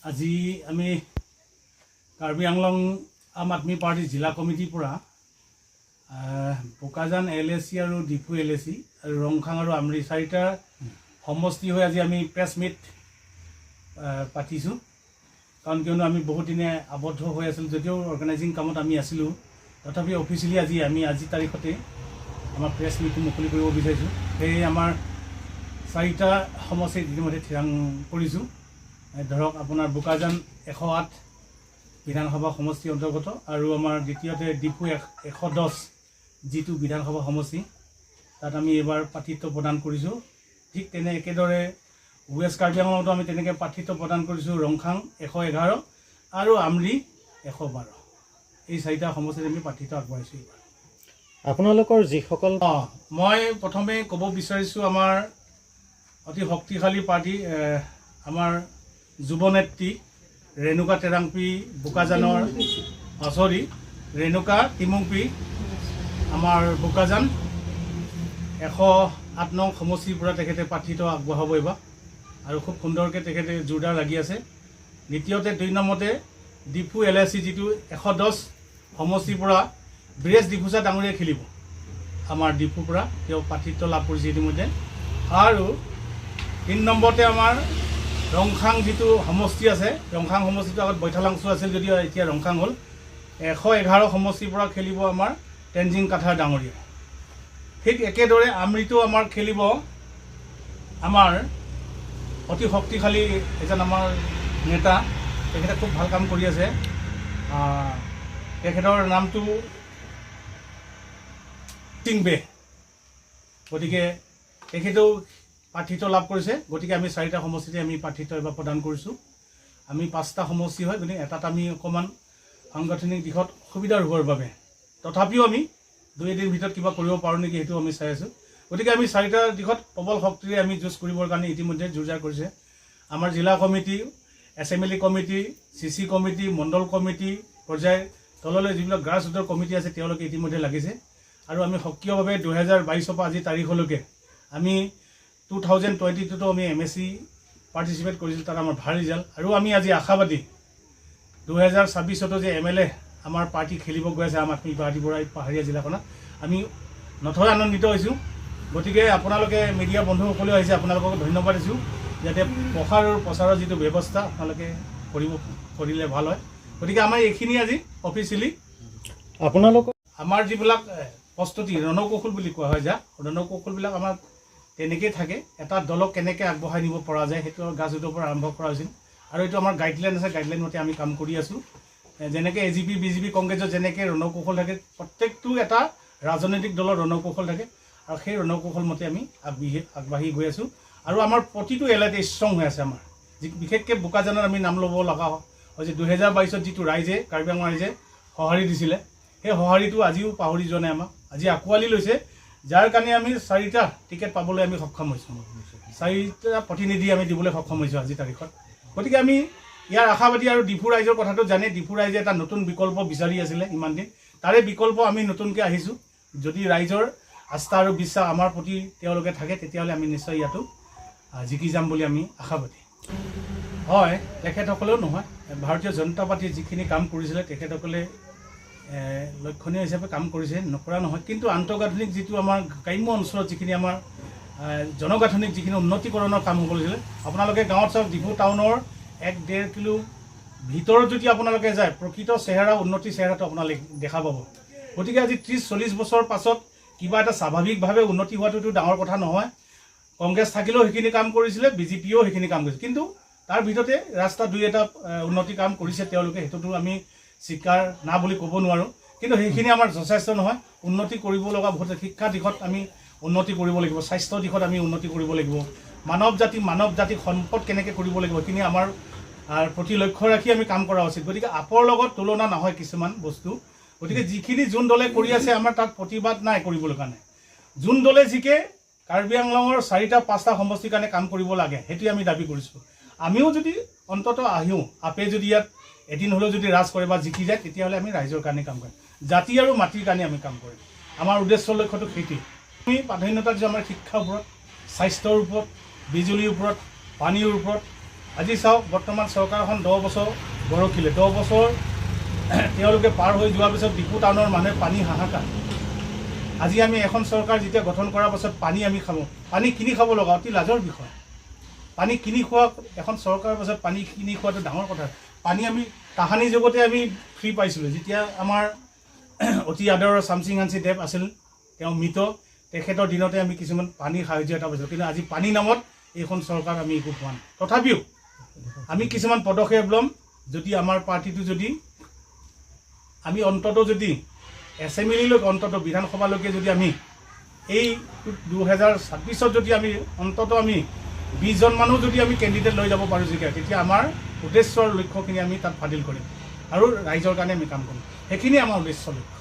আজি আমি কাৰ্বি আংলং আম আদমি পাৰ্টি জিলা কমিটিৰ পৰা বোকাজান LAC আৰু ডিফু LAC আৰু ৰংখাং আৰু আমৰি চাৰিটা সমষ্টি হৈ আজি আমি প্ৰেছ মিট পাতিছোঁ। কাৰণ কিয়নো আমি বহুত দিনে আবদ্ধ হৈ আছিলোঁ, যদিও অৰ্গেনাইজিং কামত আমি আছিলোঁ, তথাপি অফিচিয়েলি আজি তাৰিখতে আমাৰ প্ৰেছ মিটটো মুকলি কৰিব বিচাৰিছোঁ। সেয়ে আমাৰ চাৰিটা সমষ্টি ইতিমধ্যে থিৰাং কৰিছোঁ। ধৰক আপোনাৰ বোকাজান 108 বিধানসভা সমষ্টি অন্তৰ্গত আৰু আমাৰ দ্বিতীয়তে ডিফু 110 যিটো বিধানসভা সমষ্টি, তাত আমি এইবাৰ প্ৰাৰ্থিত্ব প্ৰদান কৰিছোঁ। ঠিক তেনে একেদৰে ৱেষ্ট কাৰ্বি আংলঙতো আমি তেনেকৈ প্ৰাৰ্থিত্ব প্ৰদান কৰিছোঁ। ৰংখাং 111 আৰু আমৰি 112 এই চাৰিটা সমষ্টিত আমি প্ৰাৰ্থিত্ব আগবঢ়াইছোঁ। এইবাৰ আপোনালোকৰ যিসকল মই প্ৰথমে ক'ব বিচাৰিছোঁ, আমাৰ অতি শক্তিশালী পাৰ্টি আমাৰ যুৱনেত্ৰী ৰেণুকা টেৰাংপি বোকাজানৰ ৰেণুকা টিমুংপি আমাৰ বোকাজান 108 নং সমষ্টিৰ পৰা তেখেতে প্ৰাৰ্থিত্ব আগবঢ়াব এইবাৰ, আৰু খুব সুন্দৰকৈ তেখেতে জোৰদাৰ লাগি আছে। দ্বিতীয়তে 2 নম্বৰতে ডিফু LAC যিটো 110 সমষ্টিৰ পৰা ব্ৰিজেশ ডিফুচা ডাঙৰীয়াই খেলিব। আমাৰ ডিফুৰ পৰা তেওঁ প্ৰাৰ্থিত্ব লাভ কৰিছে ইতিমধ্যে। আৰু 3 নম্বৰতে আমাৰ ৰংখাং যিটো সমষ্টি আছে, ৰংখাং সমষ্টিটো আগত বৈঠালাংচু আছিল, যদিও এতিয়া ৰংখাং হ'ল। 111 সমষ্টিৰ পৰা খেলিব আমাৰ তেনজিং কাঠাৰ ডাঙৰীয়া। ঠিক একেদৰে আমৰিটো আমাৰ খেলিব আমাৰ অতি শক্তিশালী এজন আমাৰ নেতা, তেখেতে খুব ভাল কাম কৰি আছে। তেখেতৰ নামটো টিংবে, গতিকে তেখেতেও প্ৰাৰ্থিত্ব লাভ কৰিছে। গতিকে আমি চাৰিটা সমষ্টিতে আমি প্ৰাৰ্থিত্ব এবাৰ প্ৰদান কৰিছোঁ। আমি 5টা সমষ্টি হয়, গতিকে এটাত আমি অকণমান সাংগঠনিক দিশত অসুবিধা হোৱাৰ বাবে তথাপিও আমি 2-এদিন ভিতৰত কিবা কৰিব পাৰোঁ নেকি সেইটো আমি চাই আছোঁ। গতিকে আমি চাৰিটা দিশত প্ৰবল শক্তিৰে আমি যুঁজ কৰিবৰ কাৰণে ইতিমধ্যে জোৰদাৰ কৰিছে। আমাৰ জিলা committee, assembly committee, CC committee, মণ্ডল কমিটি পৰ্যায় তললৈ যিবিলাক গ্ৰাছৰুটৰ কমিটি আছে তেওঁলোকে ইতিমধ্যে লাগিছে। আৰু আমি সক্ৰিয়ভাৱে 2022 পৰা আজি তাৰিখলৈকে আমি 2022তো আমি MSc পাৰ্টিচিপেট কৰিছিলোঁ, তাত আমাৰ ভাল ৰিজাল্ট। আৰু আমি আজি আশাবাদী 2026তো যে MLA আমাৰ পাৰ্টি খেলিব গৈ আছে আম আদমি পাৰ্টিৰ পৰা এই পাহাৰীয়া জিলাখনত, আমি নথৈ আনন্দিত হৈছোঁ। গতিকে আপোনালোকে মিডিয়া বন্ধুসকলেও আহিছে, আপোনালোকক ধন্যবাদ দিছোঁ। যাতে প্ৰচাৰৰ যিটো ব্যৱস্থা আপোনালোকে কৰিলে ভাল হয়। গতিকে আমাৰ এইখিনি আজি অফিচিয়েলি আপোনালোকৰ আমাৰ যিবিলাক প্ৰস্তুতি ৰণকৌশল বুলি কোৱা হয়, ৰণকৌশলবিলাক আমাৰ তেনেকৈ থাকে। এটা দলক কেনেকৈ আগবঢ়াই নিব পৰা যায় সেইটো গ্ৰাছৰুটৰ পৰা আৰম্ভ কৰা হৈছিল। আৰু এইটো আমাৰ গাইডলাইন আছে, গাইডলাইন মতে আমি কাম কৰি আছোঁ। যেনেকৈ AGP BJP কংগ্ৰেছৰ যেনেকৈ ৰণকৌশল থাকে, প্ৰত্যেকটো এটা ৰাজনৈতিক দলৰ ৰণকৌশল থাকে, আৰু সেই ৰণকৌশল মতে আমি আগবাঢ়ি গৈ আছোঁ। আৰু আমাৰ প্ৰতিটো এলেকাতে ষ্ট্ৰং হৈ আছে। আমাৰ বিশেষকৈ বোকাজানত আমি নাম ল'ব লগা হৈছে। 2022ত যিটো ৰাইজে কাৰ্বি আংলং ৰাইজে সঁহাৰি দিছিলে, সেই সঁহাৰিটো আজিও পাহৰি যোৱা নাই। আমাক আজি আঁকোৱালি লৈছে, যাৰ কাৰণে আমি 4টা টিকেট পাবলৈ আমি সক্ষম হৈছোঁ, 4টা প্ৰতিনিধি আমি দিবলৈ সক্ষম হৈছোঁ আজি তাৰিখত। গতিকে আমি ইয়াৰ আশাবাদী। আৰু ডিফু ৰাইজৰ কথাটো জানে, ডিফু ৰাইজে এটা নতুন বিকল্প বিচাৰি আছিলে ইমান দিন, তাৰে বিকল্প আমি নতুনকৈ আহিছোঁ। যদি ৰাইজৰ আস্থা আৰু বিশ্বাস আমাৰ প্ৰতি তেওঁলোকে থাকে, তেতিয়াহ'লে আমি নিশ্চয় ইয়াতো জিকি যাম বুলি আমি আশাবাদী। হয়, তেখেতসকলেও নহয়, ভাৰতীয় জনতা পাৰ্টীয়ে যিখিনি কাম কৰিছিলে তেখেতসকলে লক্ষণীয় হিচাপে কাম কৰিছে, নকৰা নহয়। কিন্তু আন্তঃগাঁথনিক যিটো আমাৰ গ্ৰাম্য অঞ্চলত যিখিনি আমাৰ জনগাঁথনিক যিখিনি উন্নতিকৰণৰ কাম কৰিছিলে, আপোনালোকে গাঁৱত চাওক, ডিফু টাউনৰ 1-1.5 কিলো ভিতৰত যদি আপোনালোকে যায়, প্ৰকৃত চেহেৰা উন্নতি চেহেৰাটো আপোনালোকে দেখা পাব। গতিকে আজি 30-40 বছৰ পাছত কিবা এটা স্বাভাৱিকভাৱে উন্নতি হোৱাটোতো ডাঙৰ কথা নহয়। কংগ্ৰেছ থাকিলেও সেইখিনি কাম কৰিছিলে, BJPও সেইখিনি কাম কৰিছিলে, কিন্তু তাৰ ভিতৰতে ৰাস্তা 2-এটা উন্নতি কাম কৰিছে তেওঁলোকে, সেইটোতো আমি স্বীকাৰ না বুলি ক'ব নোৱাৰোঁ। কিন্তু সেইখিনি আমাৰ যথেষ্ট নহয়। উন্নতি কৰিব লগা বহুত, শিক্ষা দিশত আমি উন্নতি কৰিব লাগিব, স্বাস্থ্য দিশত আমি উন্নতি কৰিব লাগিব, মানৱ জাতিক সম্পদ কেনেকৈ কৰিব লাগিব, সেইখিনি আমাৰ প্ৰতি লক্ষ্য ৰাখি আমি কাম কৰা উচিত। গতিকে আপৰ লগত তুলনা নহয় কিছুমান বস্তু। গতিকে যিখিনি যোন দলে কৰি আছে, আমাৰ তাত প্ৰতিবাদ নাই কৰিবলৈ কাৰণে। যোন দলে জিকে কাৰ্বি আংলঙৰ 4টা-5টা সমষ্টিৰ কাৰণে কাম কৰিব লাগে, সেইটোৱে আমি দাবী কৰিছোঁ। আমিও যদি অন্ততঃ আহিও, আপে যদি ইয়াত এদিন হ'লেও যদি ৰাজ কৰে বা জিকি যায়, তেতিয়াহ'লে আমি ৰাইজৰ কাৰণে কাম কৰিম, জাতি আৰু মাটিৰ কাৰণে আমি কাম কৰিম। আমাৰ উদ্দেশ্য লক্ষ্যটো সেইটোৱেই। আমি প্ৰাধান্যতা দিছোঁ আমাৰ শিক্ষাৰ ওপৰত, স্বাস্থ্যৰ ওপৰত, বিজুলীৰ ওপৰত, পানীৰ ওপৰত, আজি চাওক বৰ্তমান চৰকাৰখন 10 বছৰ গৰকিলে 10 বছৰ তেওঁলোকে পাৰ হৈ যোৱাৰ পিছত ডিপু টাউনৰ মানুহে পানী হাহাকাৰ আজি আমি এখন চৰকাৰ যেতিয়া গঠন কৰাৰ পাছত পানী আমি খাব পানী কিনি খাব লগা অতি লাজৰ বিষয় পানী কিনি খোৱা এখন চৰকাৰৰ পাছত পানী কিনি খোৱাটো ডাঙৰ কথা পানী আমি তাহানি যুগতে আমি ফ্ৰী পাইছিলোঁ যেতিয়া আমাৰ অতি আদৰৰ চামসিং হাঞ্চি দেৱ আছিল তেওঁ মৃত তেখেতৰ দিনতে আমি কিছুমান পানীৰ সাহায্য এটা পাইছিলোঁ কিন্তু আজি পানী নামত এইখন চৰকাৰ আমি একো পোৱা নাই তথাপিও আমি কিছুমান পদক্ষেপ ল'ম যদি আমাৰ পাৰ্টিটো যদি আমি অন্তত যদি এছেম্বলিলৈকে অন্তত বিধানসভালৈকে যদি আমি এই 2026 যদি আমি অন্তত আমি 20 জন মানুহ যদি আমি কেণ্ডিডেট লৈ যাব পাৰোঁ তেতিয়া আমাৰ উদ্দেশ্যৰ লক্ষ্যখিনি আমি তাত ফাদিল কৰিম আৰু ৰাইজৰ কাৰণে আমি কাম কৰিম সেইখিনি আমাৰ উদ্দেশ্য লক্ষ্য